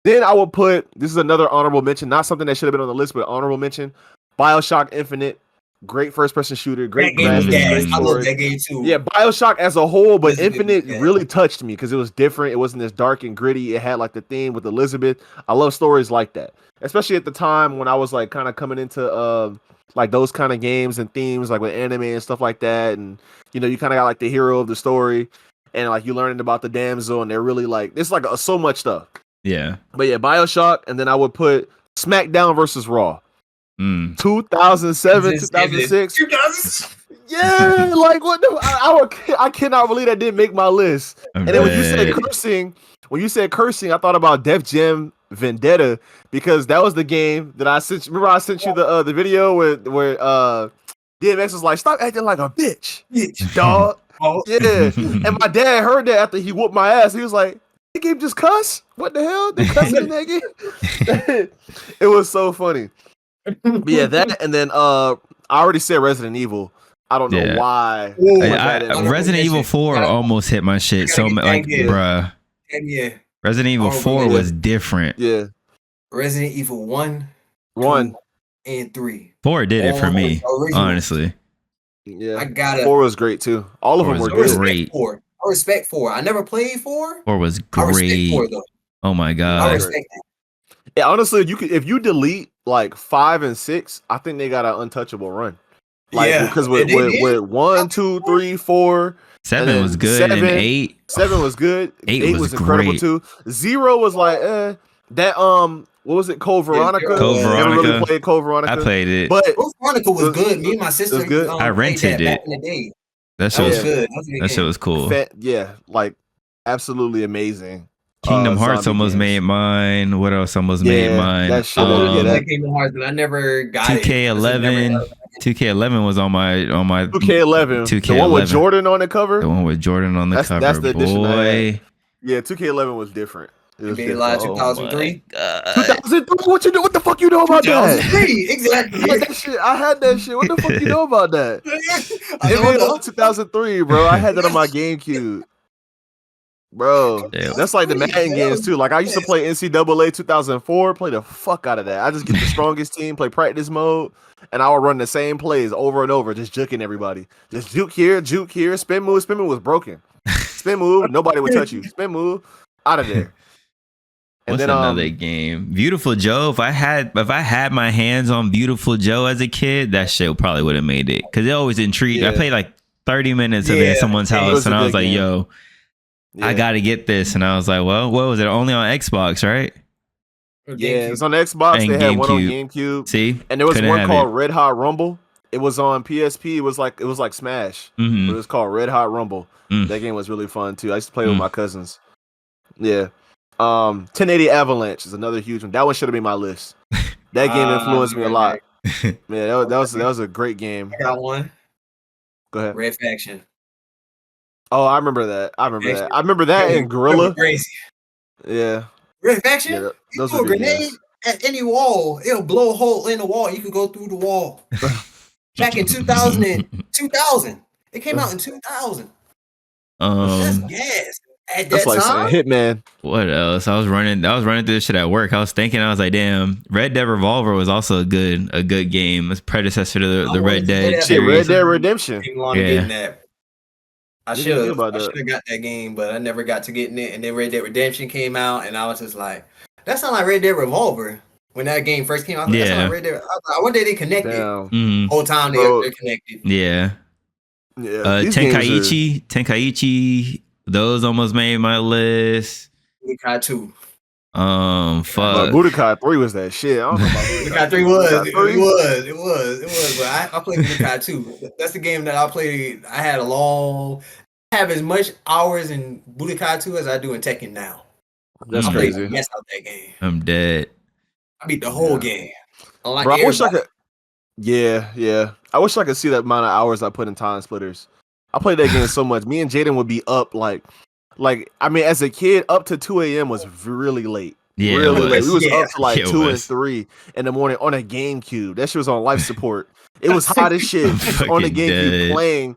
Then I will put, this is another honorable mention, not something that should have been on the list, but honorable mention. BioShock Infinite. Great first person shooter, great graphics. I love that game too. Yeah, BioShock as a whole, but Infinite really touched me because it was different. It wasn't as dark and gritty. It had like the theme with Elizabeth. I love stories like that, especially at the time when I was like kind of coming into like those kind of games and themes, like with anime and stuff like that. And you kind of got like the hero of the story, and like you learning about the damsel, and they're really like it's like so much stuff. Yeah, but yeah, BioShock, and then I would put SmackDown versus Raw. 2007, 2006. Yeah, like what I cannot believe that didn't make my list. And then when you said cursing, I thought about Def Jam Vendetta because that was the game that I sent. Remember I sent you the video where DMX was like, "Stop acting like a bitch, dog." Yeah, and my dad heard that after he whooped my ass. He was like, "The game just cuss? What the hell? They cussing in that game?" It was so funny. But yeah, that and then I already said Resident Evil. I don't know why. Resident Evil 4 almost hit my shit. So like, bruh. Yeah. Resident Evil 4 was different. Yeah. Resident Evil 1, 2, and 3. 4 did it for me, honestly. Yeah. I got it. 4 was great too. All of them were great. I respect 4. I never played 4. 4 was great. I respect 4 though. Oh my god. I respect it. Yeah, honestly, if you delete like 5 and 6, I think they got an untouchable run. Like because with 1, 2, 3, 4, 7 was good. 7, and 8. 7 was good. 8 was incredible great. too. 0 was like that what was it? Code Veronica. Code Veronica. Never really played Code Veronica. I played it. But Code Veronica was good. Me and my sister. Was good. I rented it. Back in the day. That shit was good. That shit was cool. Yeah, like absolutely amazing. Kingdom Hearts almost made mine. What else almost made mine? That shit. Kingdom Hearts, but I never got 2K11. 2K11 was on my 2K11. The one with Jordan on the cover. The one with Jordan on the cover. That's the edition. Boy. Yeah, 2K11 was different. It was different. 2003. 2003. What you do? What the fuck you know about 2003. Exactly. I had that shit. What the fuck you know about that? It was 2003, bro. I had that on my GameCube. Bro, that's like the Madden games too. Like I used to play NCAA 2004, play the fuck out of that. I just get the strongest team, play practice mode, and I would run the same plays over and over, just juking everybody. Just juke here, spin move. Spin move was broken. Spin move, nobody would touch you. Spin move, out of there. And then another game? Beautiful Joe. If I had my hands on Beautiful Joe as a kid, that shit probably would have made it. Cause it always intrigued. I played like 30 minutes of it at someone's house, and I was like, yo. I gotta get this, and I was like, "Well, what was it? Only on Xbox, right?" Yeah, it was on the Xbox. And they had one on GameCube. GameCube. See, and there was couldn't one have called it. Red Hot Rumble. It was on PSP. It was like Smash, but it was called Red Hot Rumble. That game was really fun too. I used to play with my cousins. Yeah. 1080 Avalanche is another huge one. That one should have been my list. That game influenced me a lot. Yeah, that was a great game. I got one. Go ahead. Red Faction. Oh, I remember that. I remember that in Gorilla. Crazy. Yeah. Red Faction. Yeah, you throw a grenade at any wall, it'll blow a hole in the wall. You could go through the wall. Back in 2000, it came out in 2000. That's gas. At that time, Hitman. What else? I was running through this shit at work. I was like, damn, Red Dead Revolver was also a good game. It's predecessor to the Red Dead series. Red Dead Redemption. I should have got that game, but I never got to getting it. And then Red Dead Redemption came out, and I was just like, that sounds like Red Dead Revolver. When that game first came out, that sounded like Red Dead. I was like, one day they connected. Whole time they're connected. Yeah. Tenkaichi. Those almost made my list. Budokai 2. Fuck. Budokai 3 was that shit. I don't know about Budokai 3 was. It was. But I played Budokai 2. That's the game that I played. I have as much hours in Budokai 2 as I do in Tekken now. That's crazy. Messed out that game. I'm dead. I beat the whole game. Bro, I wish I could. Yeah. I wish I could see that amount of hours I put in Time Splitters. I played that game so much. Me and Jaden would be up like I mean, as a kid, up to 2 a.m. was really late. Yeah, really late. We was up to like 2 and 3 in the morning on a GameCube. That shit was on life support. It was hot as shit on the GameCube playing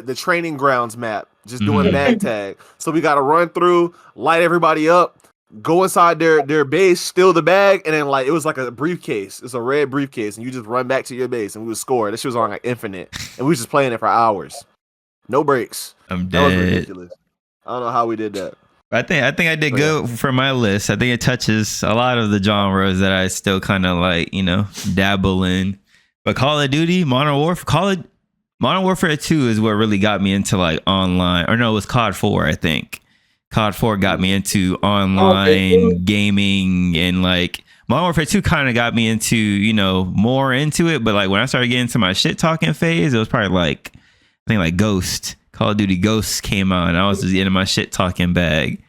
the training grounds map, just doing bag tag. So we got to run through, light everybody up, go inside their base, steal the bag, and then it was like a briefcase. It's a red briefcase, and you just run back to your base, and we would score. This shit was on like infinite, and we was just playing it for hours, no breaks. I'm dead. That was ridiculous. I don't know how we did that. I think I did good for my list. I think it touches a lot of the genres that I still kind of dabble in. But Call of Duty, Modern Warfare 2 is what really got me into online. Or no, it was COD 4, I think. COD 4 got me into online gaming, and Modern Warfare 2 kind of got me into, more into it. But when I started getting into my shit talking phase, it was probably I think Ghost. Call of Duty Ghosts came out, and I was just into my shit talking bag.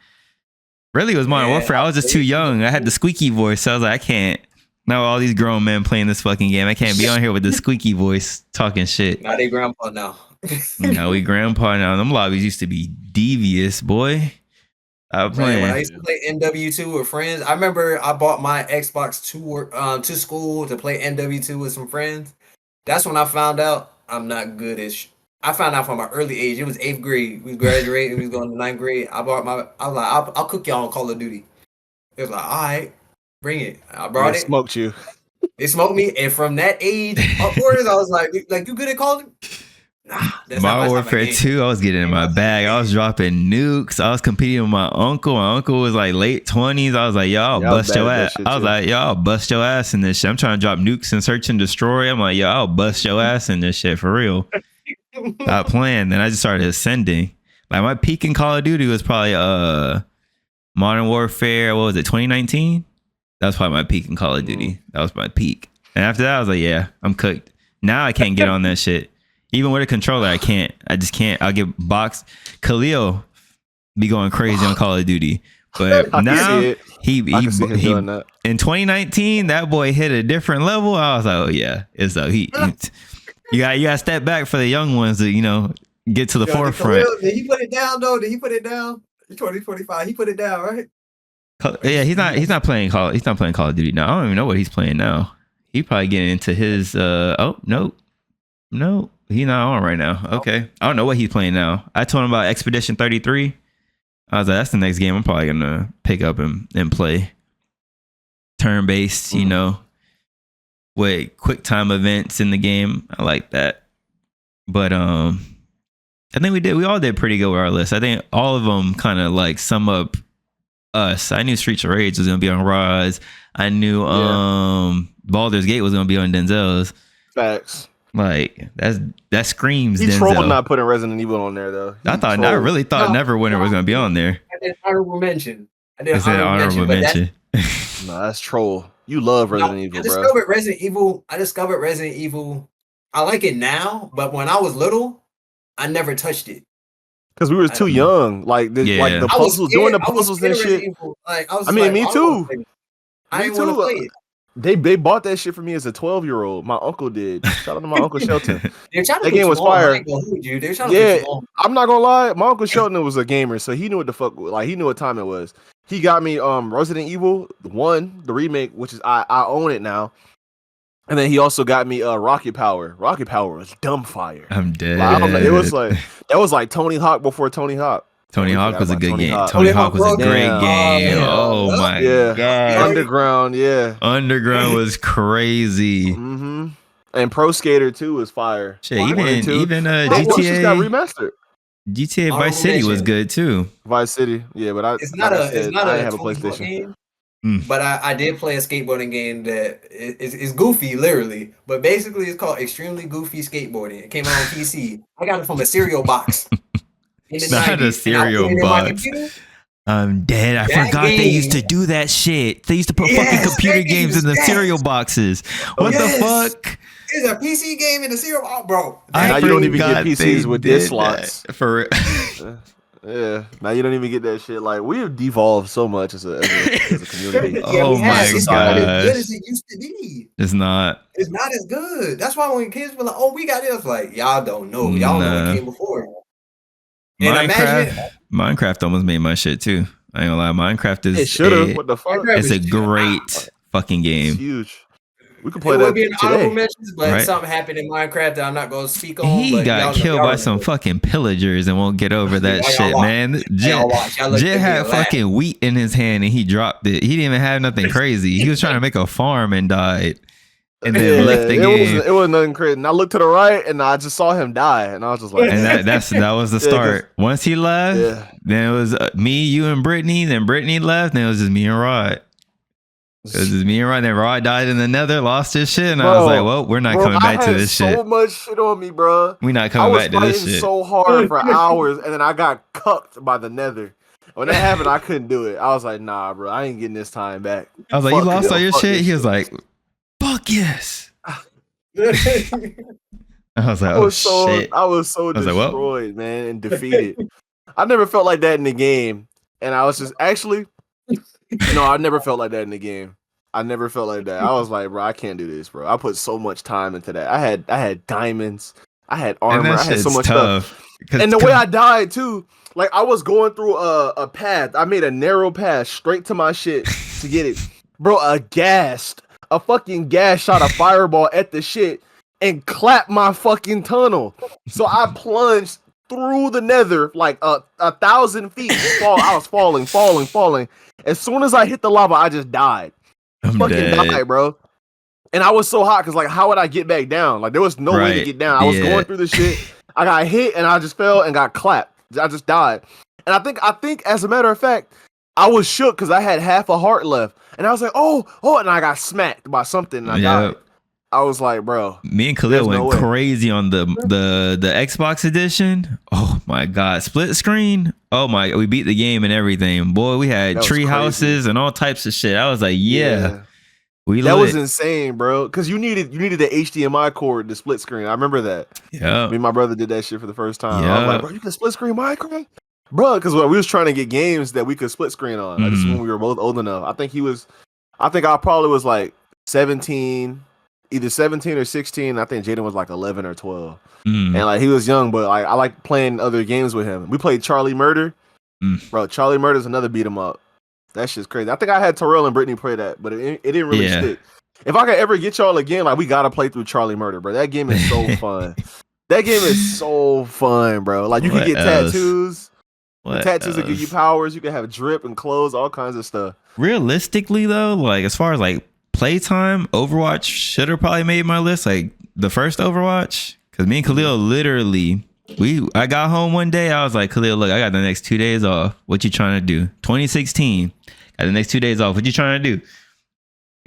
Really, it was Modern Warfare. I was just too young. I had the squeaky voice, so I was like, I can't. Now all these grown men playing this fucking game, I can't be on here with the squeaky voice talking shit. Now they grandpa now. Now we grandpa now. Them lobbies used to be devious, boy. When I used to play MW2 with friends, I remember I bought my Xbox to school to play MW2 with some friends. That's when I found out I'm not good at. I found out from an early age. It was 8th grade. We graduated. We was going to 9th grade. I was like, I'll cook y'all on Call of Duty. It was like, all right, bring it. I brought it. Smoked you. It smoked me, and from that age upwards, I was like you good at Call of Duty? Nah, that's Modern Warfare 2, I was getting in my bag. I was dropping nukes. I was competing with my uncle. My uncle was late 20s. I was like, y'all bust your ass. I was like, y'all bust your ass in this shit. I'm trying to drop nukes and search and destroy. I'm like, y'all bust your ass in this shit for real. Stop playing. Then I just started ascending. My peak in Call of Duty was probably Modern Warfare. What was it? 2019. That was probably my peak in Call of Duty. That was my peak. And after that, I was like, yeah, I'm cooked. Now I can't get on that shit. Even with a controller, I can't. I just can't. I'll get boxed. Khalil be going crazy on Call of Duty. But now he in 2019, that boy hit a different level. I was like, oh yeah, it's you got to step back for the young ones to get to the forefront. Did he put it down though? Did he put it down? 2025, he put it down, right? Yeah, he's not playing Call of Duty now. I don't even know what he's playing now. He probably getting into his no, he's not on right now. Okay, I don't know what he's playing now. I told him about Expedition 33. I was like, that's the next game I'm probably gonna pick up and play. Turn based, with quick time events in the game. I like that. But I think we all did pretty good with our list. I think all of them kind of sum up us. I knew Streets of Rage was gonna be on Rod's. I knew Baldur's Gate was gonna be on Denzel's. Facts. That screams he Denzel. trolled not putting Resident Evil on there though. I really thought Neverwinter was gonna be on there. And then honorable mention. I did It's an honorable but mention. No, that's troll. You love Resident Evil, bro. I discovered Resident Evil. I like it now, but when I was little, I never touched it. Because we were too young. Like the puzzles, doing the puzzles and shit. Like, I mean, like, me too. I didn't want to play it. They bought that shit for me as a 12-year-old. My uncle did. Shout out to my uncle Shelton. That game was fire. Yeah, I'm not gonna lie. My uncle Shelton was a gamer, so he knew what the fuck. Like, he knew what time it was. He got me Resident Evil 1, the remake, which is I own it now. And then he also got me Rocket Power. Rocket Power was dumb fire. I'm dead. Like, it was like that was like Tony Hawk before Tony Hawk. Tony Hawk was a good game. Tony Hawk was a great game. Oh my god. Underground, yeah. Underground was crazy. Mm-hmm. And Pro Skater 2 was fire. Shit, even GTA got remastered. GTA Vice City was good too. Vice City, yeah, but I didn't have a PlayStation game. But I did play a skateboarding game that is goofy, literally. But basically, it's called Extremely Goofy Skateboarding. It came out on PC. I got it from a cereal box. Not a cereal box. I'm dead. I forgot they used to do that shit. They used to put fucking computer games in the cereal boxes. What the fuck? It's a PC game in the cereal box, bro. Now you don't even get PCs with disc slots. For yeah, now you don't even get that shit. Like, we have devolved so much as a community. Oh my god, it's not as good as it used to be. It's not. It's not as good. That's why when kids were like, "Oh, we got this," like, y'all don't know. Y'all know what came before. Minecraft almost made my shit too. I ain't gonna lie, Minecraft is. It should have. What the fuck? It's a great fucking game. It's huge. We could play that today. Mentions, but something happened in Minecraft that I'm not going to speak on. He got killed by some fucking pillagers and won't get over that shit, man. Jet had fucking wheat in his hand and he dropped it. He didn't even have nothing crazy. He was trying to make a farm and died. And then left the game. It was nothing crazy. And I looked to the right and I just saw him die. And I was just like, and that was the start. Once he left, then it was me, you, and Brittany. Then Brittany left. Then it was just me and Rod. It was just me and Rod. Then Rod died in the nether, lost his shit. And I was like, well, we're not coming back to this shit. So much shit on me, bro. We're not coming back to this shit. I was fighting so hard for hours. And then I got cucked by the nether. When that happened, I couldn't do it. I was like, nah, bro, I ain't getting this time back. I was like, you lost all your shit? He was like, fuck yes. I was like, shit. I was so destroyed, man, and defeated. I never felt like that in the game. And I was just actually, no, I never felt like that in the game. I never felt like that. I was like, bro, I can't do this, bro. I put so much time into that. I had diamonds. I had armor. I had so much stuff. And the way I died too, like I was going through a path. I made a narrow path straight to my shit to get it. Bro, a fucking gas shot a fireball at the shit and clapped my fucking tunnel. So I plunged through the nether like 1,000 feet. I was falling. As soon as I hit the lava, I just died. Died, bro. And I was so hot because like, how would I get back down? Like there was no way to get down. I was going through the shit. I got hit and I just fell and got clapped. I just died. And I think as a matter of fact, I was shook because I had half a heart left. And I was like, oh, and I got smacked by something and I died. I was like, bro. Me and Khalil went crazy on the Xbox edition. Oh my god, split screen. Oh my, we beat the game and everything. Boy, we had tree houses and all types of shit. I was like, that was insane, bro. Because you needed the HDMI cord to split screen. I remember that. Yeah, me and my brother did that shit for the first time. I was like, bro, you can split screen Minecraft, bro. Because we was trying to get games that we could split screen on. Like, this is when we were both old enough. I think I probably was like 17. Either 17 or 16. I think Jaden was like 11 or 12. And like he was young, but like I like playing other games with him. We played Charlie Murder. Bro, Charlie Murder is another beat 'em up. That shit's crazy. I think I had Terrell and Brittany play that, but it didn't really stick. If I could ever get y'all again, like we gotta play through Charlie Murder, bro. That game is so fun. That game is so fun, bro. Like you can get tattoos. Tattoos that give you powers. You can have drip and clothes, all kinds of stuff. Realistically though, like as far as like playtime, Overwatch should have probably made my list, like the first Overwatch, because me and Khalil literally I got home one day, I was like, Khalil, look, I got the next 2 days off, what you trying to do? 2016, got the next 2 days off, what you trying to do?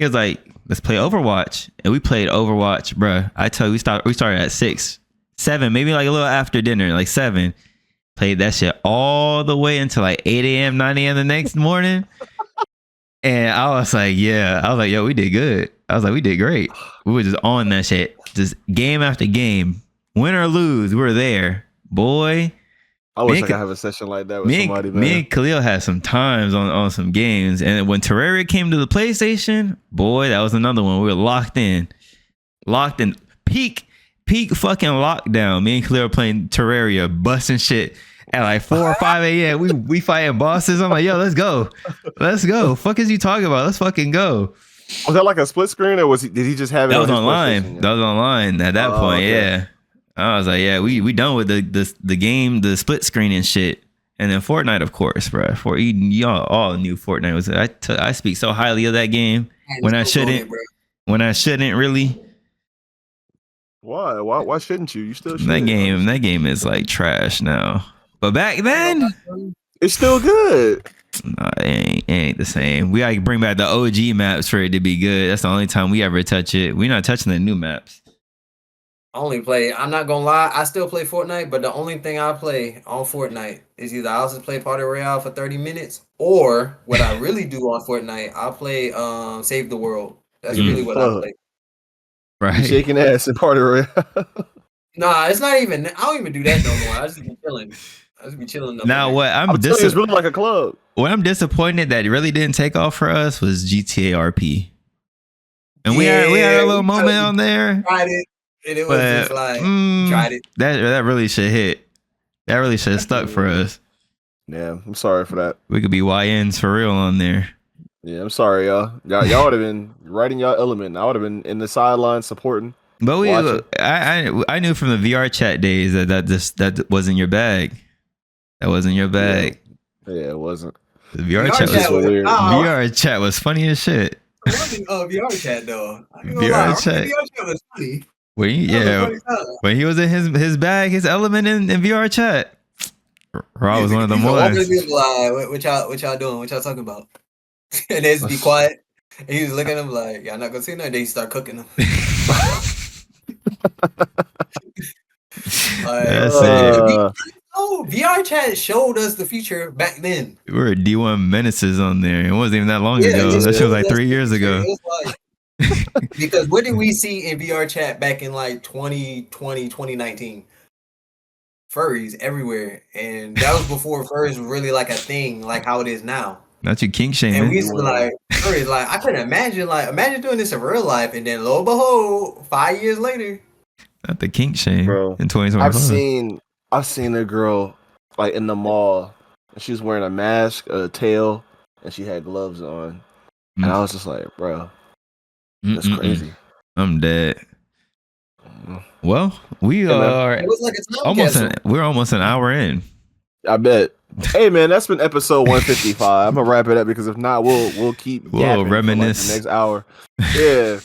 He was like, let's play Overwatch. And we played Overwatch, bruh. I tell you, we started at 6 7, maybe like a little after dinner, like 7. Played that shit all the way until like 8 a.m., 9 a.m. the next morning. And I was like, yo, we did good. I was like, we did great. We were just on that shit. Just game after game. Win or lose, we were there. Boy. I wish I could have a session like that with somebody, man. Me and Khalil had some times on some games. And when Terrell came to the PlayStation, boy, that was another one. We were locked in. Peak fucking lockdown. Me and Khalil were playing Terraria, busting shit at like 4 or 5 a.m. We fighting bosses. I'm like, yo, let's go. Fuck is you talking about? Let's fucking go. Was that like a split screen, or did he just have it? That was online. That was online at that point. Okay. Yeah. I was like, yeah, we done with the game, the split screen and shit. And then Fortnite, of course, bro. Y'all all knew Fortnite was. I speak so highly of that game when I shouldn't. When I shouldn't really. Why? Why shouldn't you? You still should. That game is like trash now. But back then, it's still good. No, it ain't the same. We gotta bring back the OG maps for it to be good. That's the only time we ever touch it. We're not touching the new maps. I'm not gonna lie, I still play Fortnite, but the only thing I play on Fortnite is either I'll just play Party Royale for 30 minutes, or what I really do on Fortnite, I'll play Save the World. That's really what I play. Right. You shaking ass in Party Royale. Nah, it's not even. I don't even do that no more. I just be chilling. Now what it's really like a club. What I'm disappointed that it really didn't take off for us was GTA RP. And we had a little moment on there. Tried it. And it was just like, tried it. That really should hit. That really should have stuck for us. Yeah, I'm sorry for that. We could be YNs for real on there. Yeah, I'm sorry, y'all. Y'all would have been right in y'all element. I would have been in the sidelines supporting. But I knew from the VR chat days that wasn't your bag. That wasn't your bag. Yeah, it wasn't. The VR chat was weird. VR chat was funny as shit. It wasn't VR chat though. VR chat was funny. When he was in his bag, his element in VR chat. Raw was one of the ones. What y'all doing? What y'all talking about? And they just be quiet. And he was looking at them like, y'all not gonna see nothing. They start cooking them. VR chat showed us the future back then. We were D1 menaces on there. It wasn't even that long ago. That shit was like 3 years ago. Because what did we see in VR chat back in like 2020, 2019? Furries everywhere. And that was before furries were really like a thing, like how it is now. Not you kink shaming. And we used to like furries. Like I couldn't imagine doing this in real life, and then lo and behold, 5 years later. Not the kink shame, bro. In 2025. I've seen a girl like in the mall, and she was wearing a mask, a tail, and she had gloves on. And I was just like, bro, that's crazy. I'm dead. Well, we're almost an hour in. I bet. Hey man, that's been episode 155. I'm gonna wrap it up because if not, we'll keep reminisce for like the next hour. Yeah.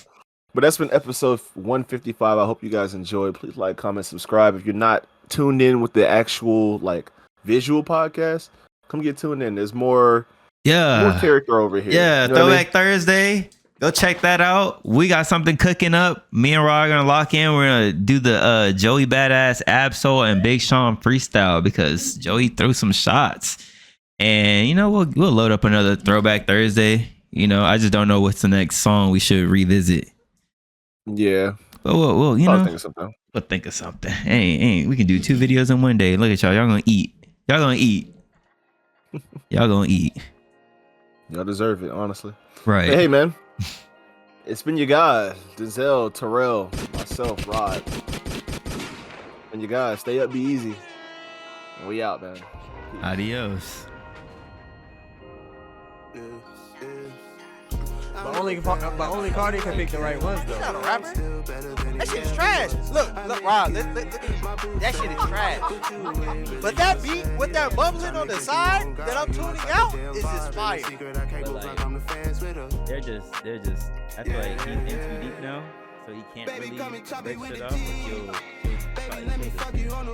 But that's been episode 155. I hope you guys enjoyed. Please like, comment, subscribe. If you're not tuned in with the actual like visual podcast, come get tuned in. There's more character over here. Yeah, you know Throwback Thursday. Go check that out. We got something cooking up. Me and Raw are gonna lock in. We're gonna do the Joey Badass Absol and Big Sean freestyle because Joey threw some shots. And we'll load up another Throwback Thursday. I just don't know what's the next song we should revisit. Yeah. But we'll think of something. We'll think of something. Hey, we can do 2 videos in one day. Look at y'all. Y'all gonna eat. Y'all gonna eat. Y'all deserve it, honestly. Right. Hey man. It's been your guys, Denzel, Terrell, myself, Rod. And you guys, stay up, be easy. And we out, man. Adios. But only Cardi can pick the right ones, though. He's not a rapper. That shit is trash. Look, Rob, that shit is trash. But that beat with that bubbling on the side that I'm tuning out is just fire. They're just. I feel like he's in too deep now, so he can't really break shit up. But he'll